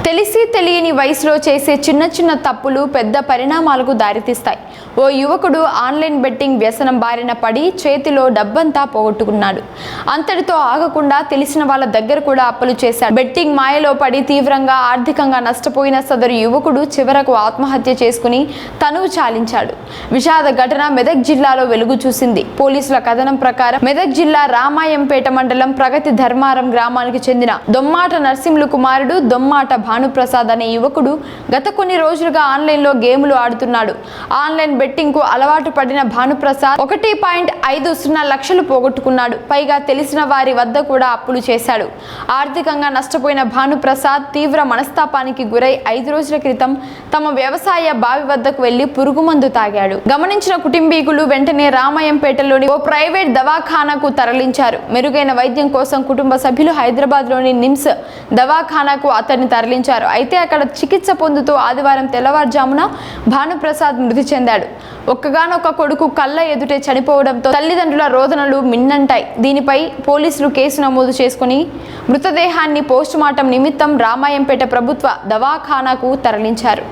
తెలిసి తెలియని వయసులో చేసే చిన్న చిన్న తప్పులు పెద్ద పరిణామాలకు దారితీస్తాయి. ఓ యువకుడు ఆన్లైన్ బెట్టింగ్ వ్యసనం బారిన పడి చేతిలో డబ్బంతా పోగొట్టుకున్నాడు. అంతటితో ఆగకుండా తెలిసిన వాళ్ళ దగ్గర కూడా అప్పులు చేశాడు. బెట్టింగ్ మాయలో పడి తీవ్రంగా ఆర్థికంగా నష్టపోయిన సదరు యువకుడు చివరకు ఆత్మహత్య చేసుకుని తనువు చాలించాడు. విషాద ఘటన మెదక్ జిల్లాలో వెలుగు చూసింది. పోలీసుల కథనం ప్రకారం మెదక్ జిల్లా రామాయంపేట మండలం ప్రగతి ధర్మారం గ్రామానికి చెందిన దొమ్మాట నర్సింహులు కుమారుడు దొమ్మాట భానుప్రసాద్ అనే యువకుడు గత కొన్ని రోజులుగా ఆన్లైన్లో గేములు ఆడుతున్నాడు. ఆన్లైన్ బెట్టింగ్ కు అలవాటు పడిన భానుప్రసాద్ 1.50 లక్షలు పోగొట్టుకున్నాడు. పైగా తెలిసిన వారి వద్ద కూడా అప్పులు చేశాడు. ఆర్థికంగా నష్టపోయిన భానుప్రసాద్ తీవ్ర మనస్తాపానికి గురై 5 రోజుల క్రితం తమ వ్యవసాయ బావి వద్దకు వెళ్లి పురుగుమందు తాగాడు. గమనించిన కుటుంబీకులు వెంటనే రామాయంపేటలోని ఓ ప్రైవేట్ దవాఖానాకు తరలించారు. మెరుగైన వైద్యం కోసం కుటుంబ సభ్యులు హైదరాబాద్లోని నిమ్స్ దవాఖానాకు అతన్ని తరలించారు. అయితే అక్కడ చికిత్స పొందుతూ ఆదివారం తెల్లవారుజామున భానుప్రసాద్ మృతి చెందాడు. ఒక్కగానొక్క కొడుకు కళ్ళ ఎదుటే చనిపోవడంతో తల్లిదండ్రుల రోదనలు మిన్నంటాయి. దీనిపై పోలీసులు కేసు నమోదు చేసుకుని మృతదేహాన్ని పోస్టుమార్టం నిమిత్తం రామాయంపేట ప్రభుత్వ దవాఖానాకు తరలించారు.